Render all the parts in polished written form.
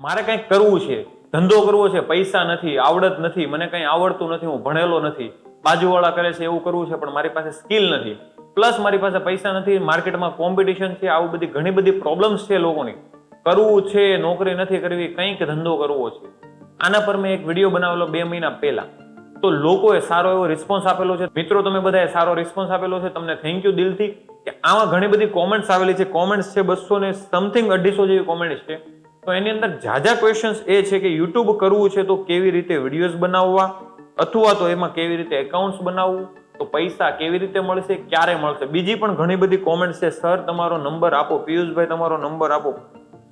મારે કંઈક કરવું છે, ધંધો કરવો છે, પૈસા નથી, આવડત નથી, મને કંઈ આવડતું નથી, હું ભણેલો નથી, બાજુવાળા કરે છે એવું કરવું છે પણ મારી પાસે સ્કિલ નથી, પ્લસ મારી પાસે પૈસા નથી, માર્કેટમાં કોમ્પિટિશન છે, આવું બધી ઘણી બધી પ્રોબ્લેમ્સ છે લોકોની. કરવું છે, નોકરી નથી કરવી, કંઈક ધંધો કરવો છે. આના પર મેં એક વિડીયો બનાવેલો 2 મહિના પહેલા. તો લોકોએ સારો એવો રિસ્પોન્સ આપેલો છે. મિત્રો, તમે બધાએ સારો રિસ્પોન્સ આપેલો છે, તમને થેન્ક યુ દિલથી. કે આમાં ઘણી બધી કોમેન્ટ્સ આવેલી છે. કોમેન્ટ્સ છે 200 ને સમથિંગ 250 જેવી કોમેન્ટ્સ છે. તો એની અંદર જાજા ક્વેશ્ચન્સ એ છે કે યુટ્યુબ કરવું છે તો કેવી રીતે વિડીયોઝ બનાવવા, અથવા તો એમાં કેવી રીતે એકાઉન્ટ્સ બનાવવું, તો પૈસા કેવી રીતે મળશે, ક્યારે મળશે. બીજી પણ ઘણી બધી કોમેન્ટ્સ છે, સર તમારો નંબર આપો, પિયુષભાઈ તમારો નંબર આપો.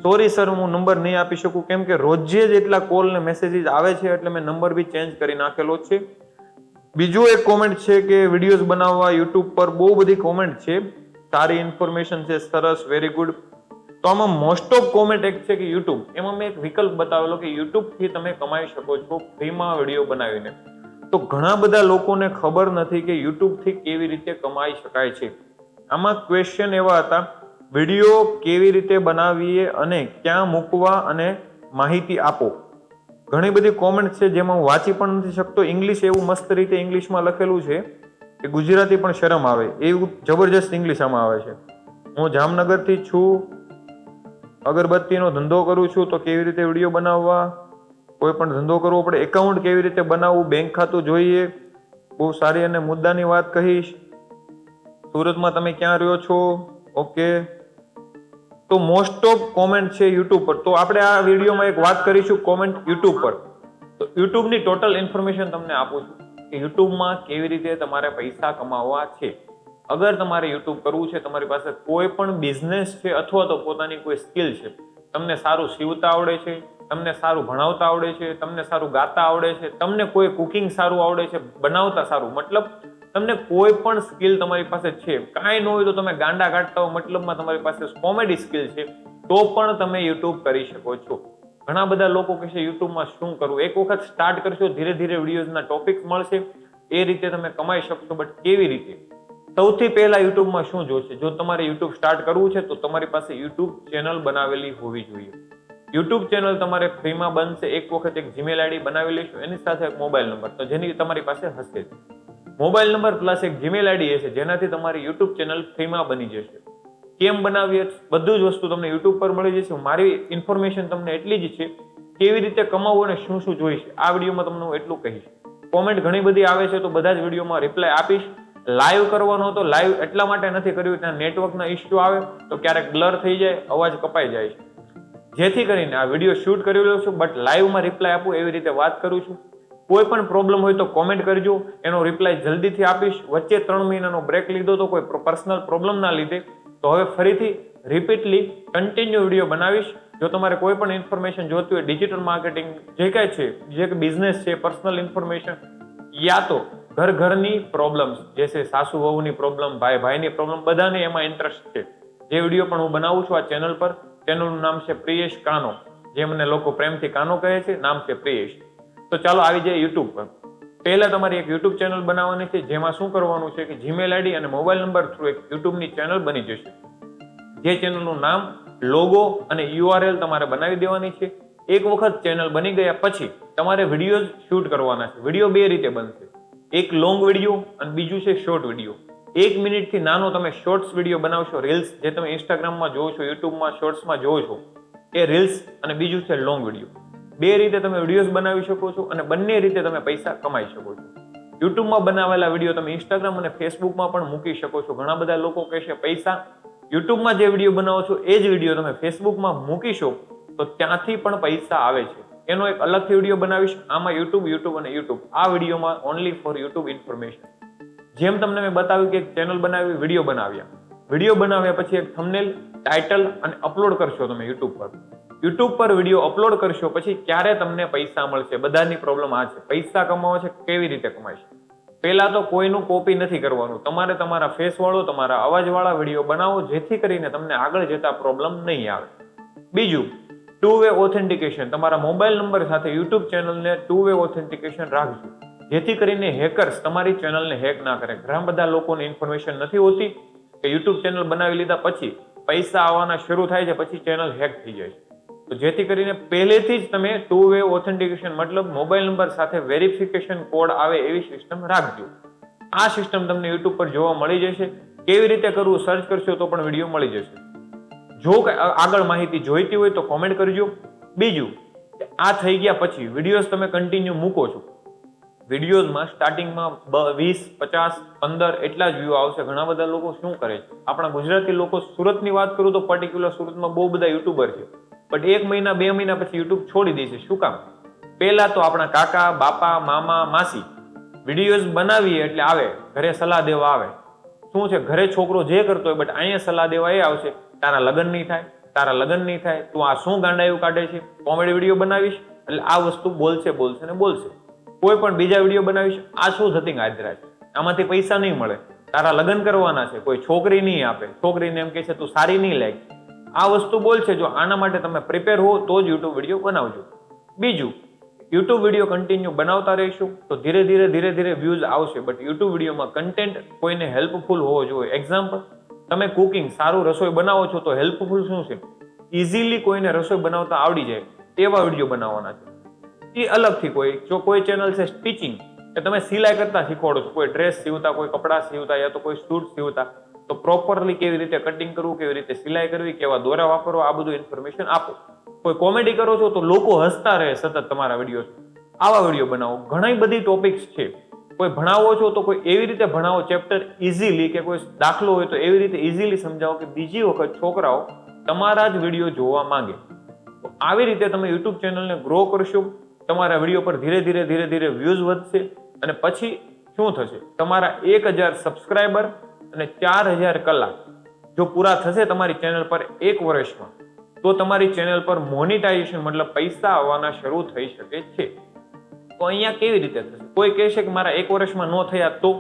સોરી સર, હું નંબર નહીં આપી શકું, કેમ કે રોજે જ એટલા કોલ ને મેસેજીસ આવે છે, એટલે મેં નંબર બી ચેન્જ કરી નાખેલો છે. બીજો એક કોમેન્ટ છે કે વિડીયોઝ બનાવવા યુટ્યુબ પર, બહુ બધી કોમેન્ટ છે, સારી ઇન્ફોર્મેશન છે, સરસ, વેરી ગુડ. તો આમાં મોસ્ટ ઓફ કોમેન્ટ એક છે કે યુટ્યુબ, એમાં મેં એક વિકલ્પ બતાવેલો કે યુટ્યુબ થી તમે કમાઈ શકો છો ફ્રીમાં વિડીયો બનાવીને. તો ઘણા બધા લોકોને ખબર નથી કે યુટ્યુબ થી કેવી રીતે કમાઈ શકાય છે. આમાં ક્વેશ્ચન એવા હતા, વિડીયો કેવી રીતે બનાવીએ અને ક્યાં મૂકવા, અને માહિતી આપો. ઘણી બધી કોમેન્ટ છે જેમાં હું વાંચી પણ નથી શકતો. ઇંગ્લિશ એવું મસ્ત રીતે ઇંગ્લિશમાં લખેલું છે કે ગુજરાતી પણ શરમ આવે એવું જબરજસ્ત ઇંગ્લિશ આમાં આવે છે. હું જામનગરથી છું, અગરબત્તીનો ધંધો કરું છું, તો કેવી રીતે વિડીયો બનાવવા, કોઈ પણ ધંધો કરવો પડે, એકાઉન્ટ કેવી રીતે બનાવવું, બેંક ખાતું જોઈએ. બહુ સારી અને મુદ્દાની વાત કહીશ. સુરતમાં તમે ક્યાં રહ્યો છો? ઓકે. તો મોસ્ટ ઓફ કોમેન્ટ છે યુટ્યુબ પર. તો આપણે આ વિડીયોમાં એક વાત કરીશું કોમેન્ટ યુટ્યુબ પર. તો યુટ્યુબની ટોટલ ઇન્ફોર્મેશન તમને આપું છું કે યુટ્યુબમાં કેવી રીતે તમારે પૈસા કમાવવા છે. અગર તમારે યુટ્યુબ કરવું છે, તમારી પાસે કોઈ પણ બિઝનેસ છે અથવા તો પોતાની કોઈ સ્કિલ છે, તમને સારું સીવતા આવડે છે, તમને સારું ભણાવતા આવડે છે, તમને સારું ગાતા આવડે છે, તમને કોઈ કુકિંગ સારું આવડે છે, બનાવતા સારું, મતલબ તમને કોઈ પણ સ્કિલ તમારી પાસે છે, કાંઈ ન હોય તો તમે ગાંડા કાઢતા હો, મતલબમાં તમારી પાસે કોમેડી સ્કિલ છે, તો પણ તમે યુટ્યુબ કરી શકો છો. ઘણા બધા લોકો કહે છે યુટ્યુબમાં શું કરવું. એક વખત સ્ટાર્ટ કરશો, ધીરે ધીરે વિડીયોઝના ટોપિક્સ મળશે, એ રીતે તમે કમાઈ શકશો. બટ કેવી રીતે? સૌથી પહેલા યુટ્યુબમાં શું જોશે? જો તમારે યુટ્યુબ સ્ટાર્ટ કરવું છે તો તમારી પાસે યુટ્યુબ ચેનલ બનાવેલી હોવી જોઈએ. યુટ્યુબ ચેનલ તમારે ફ્રીમાં બનશે. એક વખત એક જીમેલ આઈડી બનાવી લેશો, એની સાથે એક મોબાઈલ નંબર, તો જેની તમારી પાસે હશે. મોબાઈલ નંબર પ્લસ એક જીમેલ આઈડી હશે, જેનાથી તમારી યુટ્યુબ ચેનલ ફ્રીમાં બની જશે. કેમ બનાવીએ? બધું જ વસ્તુ તમને યુટ્યુબ પર મળી જશે. મારી ઇન્ફોર્મેશન તમને એટલી જ છે, કેવી રીતે કમાવવું અને શું શું જોઈશે, આ વિડીયોમાં તમને હું એટલું કહીશ. કોમેન્ટ ઘણી બધી આવે છે તો બધા જ વિડીયોમાં રિપ્લાય આપીશ. લાઈવ કરવાનો હતો, લાઈવ એટલા માટે નથી કર્યું, ત્યાં નેટવર્કના ઇશ્યુ આવે તો ક્યારેક બ્લર થઈ જાય, અવાજ કપાઈ જાય છે. જેથી કરીને આ વિડીયો શૂટ કરી લઉં છું, બટ લાઈવમાં રિપ્લાય આપું એવી રીતે વાત કરું છું. કોઈ પણ પ્રોબ્લેમ હોય તો કોમેન્ટ કરજો, એનો રિપ્લાય જલ્દીથી આપીશ. વચ્ચે 3 મહિનાનો બ્રેક લીધો તો કોઈ પર્સનલ પ્રોબ્લેમના લીધે, તો હવે ફરીથી રિપીટલી કન્ટિન્યુ વિડીયો બનાવીશ. જો તમારે કોઈ પણ ઇન્ફોર્મેશન જોતી હોય, ડિજિટલ માર્કેટિંગ જે કાંઈ છે, જે કે બિઝનેસ છે, પર્સનલ ઇન્ફોર્મેશન, યા તો ઘરની પ્રોબ્લેમ્સ, જે છે સાસુ વહુની પ્રોબ્લેમ, ભાઈ ભાઈની પ્રોબ્લેમ, બધાને એમાં ઇન્ટરેસ્ટ છે. જે વિડીયો પણ હું બનાવું છું આ ચેનલ પર, ચેનલનું નામ છે પ્રિયેશ કાનો, જે મને લોકો પ્રેમથી કાનો કહે છે, નામ છે પ્રિયેશ. તો ચાલો આવી જાય યુટ્યુબ પર. પહેલા તમારી એક યુટ્યુબ ચેનલ બનાવવાની છે, જેમાં શું કરવાનું છે કે જીમેલ આઈડી અને મોબાઈલ નંબર થ્રુ એક યુટ્યુબની ચેનલ બની જશે. જે ચેનલનું નામ, લોગો અને યુઆરએલ તમારે બનાવી દેવાની છે. એક વખત ચેનલ બની ગયા પછી તમારે વિડીયો શૂટ કરવાના છે. વિડીયો 2 રીતે બનશે, એક લોંગ વિડીયો અને બીજું છે શોર્ટ વિડીયો. 1 મિનિટથી નાનો તમે શોર્ટ્સ વિડીયો બનાવશો, રીલ્સ, જે તમે ઇન્સ્ટાગ્રામમાં જોવો છો, યુટ્યુબમાં શોર્ટ્સમાં જોવો છો, એ રીલ્સ, અને બીજું છે લોંગ વિડીયો. 2 રીતે તમે વિડીયોઝ બનાવી શકો છો અને બંને રીતે તમે પૈસા કમાઈ શકો છો. યુટ્યુબમાં બનાવેલા વિડીયો તમે ઇન્સ્ટાગ્રામ અને ફેસબુકમાં પણ મૂકી શકો છો. ઘણા બધા લોકો કહે છે પૈસા, યુટ્યુબમાં જે વિડીયો બનાવો છો એ જ વિડીયો તમે ફેસબુકમાં મૂકીશો તો ત્યાંથી પણ પૈસા આવે છે. એનો એક અલગથી વિડીયો બનાવીશ. આમાં યુટ્યુબ અને યુટ્યુબ, આ વિડીયોમાં ઓનલી ફોર યુટ્યુબ ઇન્ફોર્મેશન. જેમ તમને મેં બતાવ્યું કે એક ચેનલ બનાવી, વિડીયો બનાવ્યા પછી એક થંબનેલ, ટાઇટલ અને અપલોડ કરશો તમે યુટ્યુબ પર વિડીયો અપલોડ કરશો પછી ક્યારે તમને પૈસા મળશે? બધાની પ્રોબ્લેમ આ છે. પૈસા કમાવો છે, કેવી રીતે કમાઈશ? પહેલા તો કોઈનું કોપી નથી કરવાનું. તમારે તમારા ફેસ વાળો, તમારા અવાજ વાળા વિડીયો બનાવો, જેથી કરીને તમને આગળ જતા પ્રોબ્લેમ નહીં આવે. બીજું, 2-વે ઓથેન્ટિકેશન. તમારા મોબાઈલ નંબર સાથે યુટ્યુબ ચેનલને 2-વે ઓથેન્ટિકેશન રાખજો, જેથી કરીને હેકર્સ તમારી ચેનલને હેક ના કરે. ઘણા બધા લોકોને ઇન્ફોર્મેશન નથી હોતી કે યુટ્યુબ ચેનલ બનાવી લીધા પછી પૈસા આવવાના શરૂ થાય છે, પછી ચેનલ હેક થઈ જાય છે. તો જેથી કરીને પહેલેથી જ તમે 2-વે ઓથેન્ટિકેશન મતલબ મોબાઈલ નંબર સાથે વેરિફિકેશન કોડ આવે એવી સિસ્ટમ રાખજો. આ સિસ્ટમ તમને યુટ્યુબ પર જોવા મળી જશે. કેવી રીતે કરવું સર્ચ કરશો તો પણ વિડીયો મળી જશે. જો આગળ માહિતી જોઈતી હોય તો કોમેન્ટ કરજો. બીજું, આ થઈ ગયા પછી વિડીયોઝ તમે કન્ટિન્યુ મૂકો છો, વિડીયોઝમાં સ્ટાર્ટિંગમાં 20, 50, 15 એટલા જ વ્યૂ આવશે. ઘણા બધા લોકો શું કરે છે, આપણા ગુજરાતી લોકો, સુરતની વાત કરું તો પર્ટિક્યુલર સુરતમાં બહુ બધા યુટ્યુબર છે, બટ 1 મહિના 2 મહિના પછી યુટ્યુબ છોડી દેશે. શું કામ? પહેલા તો આપણા કાકા, બાપા, મામા, માસી વિડીયોઝ બનાવીએ એટલે આવે, ઘરે સલાહ દેવા આવે. શું છે, ઘરે છોકરો જે કરતો હોય, બટ અહીંયા સલાહ દેવા એ આવશે, તારા લગ્ન નહીં થાય, તારા લગ્ન નહીં થાય, તું આ શું ગાંડાયું કાઢે છે, કોમેડી વિડીયો બનાવીશ એટલે આ વસ્તુ બોલશે ને બોલશે. કોઈ પણ બીજા વિડીયો બનાવીશ, આ શું થતી ગાજરા છે, આમાંથી પૈસા નહીં મળે, તારા લગ્ન કરવાના છે, કોઈ છોકરી નહીં આપે, છોકરીને એમ કહે છે તું સારી નહીં લાગે, આ વસ્તુ બોલશે. જો આના માટે તમે પ્રિપેર હો તો જ યુટ્યુબ વિડીયો બનાવજો. બીજું, યુટ્યુબ વિડીયો કન્ટિન્યુ બનાવતા રહીશું તો ધીરે ધીરે વ્યૂઝ આવશે, બટ યુટ્યુબ વિડીયોમાં કન્ટેન્ટ કોઈને હેલ્પફુલ હોવો જોઈએ. એક્ઝામ્પલ, તમે કુકિંગ, સારું રસોઈ બનાવો છો તો હેલ્પફુલ શું છે, ઇઝીલી કોઈને રસોઈ બનાવતા આવડી જાય એવા વિડીયો બનાવવાના છે. એ અલગથી કોઈ ચેનલ છે સ્ટિચિંગ, કે તમે સિલાઈ કરતા શીખવાડો છો, કોઈ ડ્રેસ સીવતા, કોઈ કપડા સીવતા, યા તો કોઈ સૂટ સીવતા, તો પ્રોપરલી કેવી રીતે કટિંગ કરવું, કેવી રીતે સિલાઈ કરવી, કેવા દોરા વાપરવા, આ બધું ઇન્ફોર્મેશન આપો. કોઈ કોમેડી કરો છો તો લોકો હસતા રહે સતત તમારા વિડીયો, આવા વિડીયો બનાવો. ઘણી બધી ટોપિક્સ છે. કોઈ ભણાવો છો તો કોઈ એવી રીતે ભણાવો ચેપ્ટર ઇઝીલી, કે કોઈ દાખલો હોય તો એવી રીતે ઇઝીલી સમજાવો કે બીજી વખત છોકરાઓ તમારા જ વિડીયો જોવા માંગે. તો આવી રીતે તમે યુટ્યુબ ચેનલને ગ્રો કરશો, તમારા વિડીયો પર ધીરે ધીરે વ્યૂઝ વધશે, અને પછી શું થશે, તમારા 1000 સબસ્ક્રાઈબર અને 4000 કલાક જો પૂરા થશે તમારી ચેનલ પર 1 વર્ષમાં, તો તમારી ચેનલ પર મોનિટાઇઝેશન મતલબ પૈસા આવવાના શરૂ થઈ શકે છે. તો અહીંયા કેવી રીતે થશે? કોઈ કહેશે કે મારા 1 વર્ષમાં ન થયા તો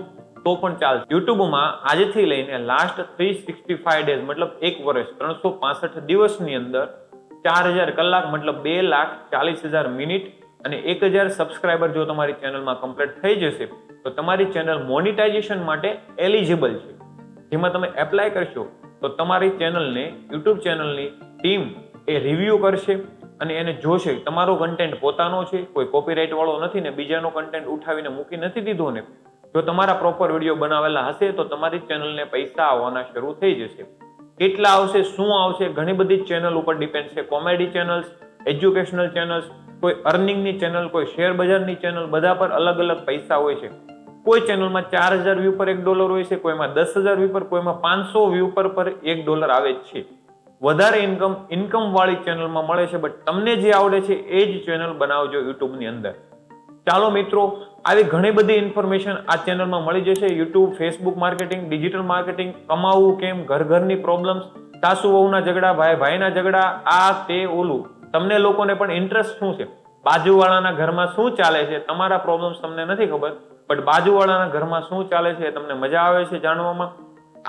પણ ચાલશે. યુટ્યુબમાં આજથી લઈને લાસ્ટ 365 ડેઝ મતલબ 1 વર્ષ 365 દિવસની અંદર 4000 કલાક મતલબ 2,40,000 મિનિટ અને 1000 સબસ્ક્રાઈબર જો તમારી ચેનલમાં કમ્પ્લીટ થઈ જશે તો તમારી ચેનલ મોનિટાઇઝેશન માટે એલિજિબલ છે. જેમાં તમે એપ્લાય કરશો તો તમારી ચેનલને યુટ્યુબ ચેનલની ટીમ એ રિવ્યુ કરશે અને એને જોશે તમારો કન્ટેન્ટ પોતાનો છે, કોઈ કોપીરાઇટ વાળો નથી ને બીજાનો કન્ટેન્ટ ઉઠાવીને મૂકી નથી દીધો ને. જો તમારા પ્રોપર વિડીયો બનાવેલા હશે તો તમારી ચેનલને પૈસા આવવાના શરૂ થઈ જશે. કેટલા આવશે, શું આવશે, ઘણી બધી ચેનલ ઉપર ડિપેન્ડ છે. કોમેડી ચેનલ્સ, એજ્યુકેશનલ ચેનલ્સ, કોઈ અર્નિંગની ચેનલ, કોઈ શેર બજારની ચેનલ, બધા પર અલગ અલગ પૈસા હોય છે. કોઈ ચેનલમાં 4000 વ્યૂ પર $1 હોય છે, કોઈમાં 10,000 વ્યૂ પર, કોઈમાં 500 વ્યૂ પર $1 આવે છે. વધારે ઇન્કમ વાળી ચેનલમાં મળે છે, બટ તમને જે આવડે છે એ જ ચેનલ બનાવજો યુટ્યુબની અંદર. ચાલો મિત્રો, આવી ઘણી બધી ઇન્ફોર્મેશન આ ચેનલમાં મળી જશે. YouTube, Facebook marketing, digital marketing, કમાવું કેમ, ઘરની પ્રોબ્લેમ્સ, સાસુ વહુના ઝઘડા, ભાઈના ઝઘડા, આ તે ઓલું. તમને લોકોને પણ ઇન્ટરેસ્ટ શું છે, બાજુવાળાના ઘરમાં શું ચાલે છે, તમારા પ્રોબ્લેમ્સ તમને નથી ખબર, બટ બાજુવાળાના ઘરમાં શું ચાલે છે તમને મજા આવે છે જાણવામાં.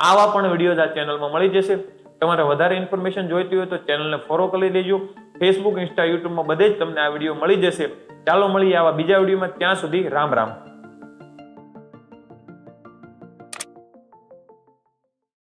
આવા પણ વિડીયોઝ આ ચેનલમાં મળી જશે. તમારે વધારે ઇન્ફોર્મેશન જોઈતી હોય તો ચેનલને ફોલો કરી દેજો. ફેસબુક, ઇન્સ્ટા, યુટ્યુબમાં બધે જ તમને આ વિડીયો મળી જશે. ચાલો મળીએ આવા બીજા વિડીયોમાં. ત્યાં સુધી રામ રામ.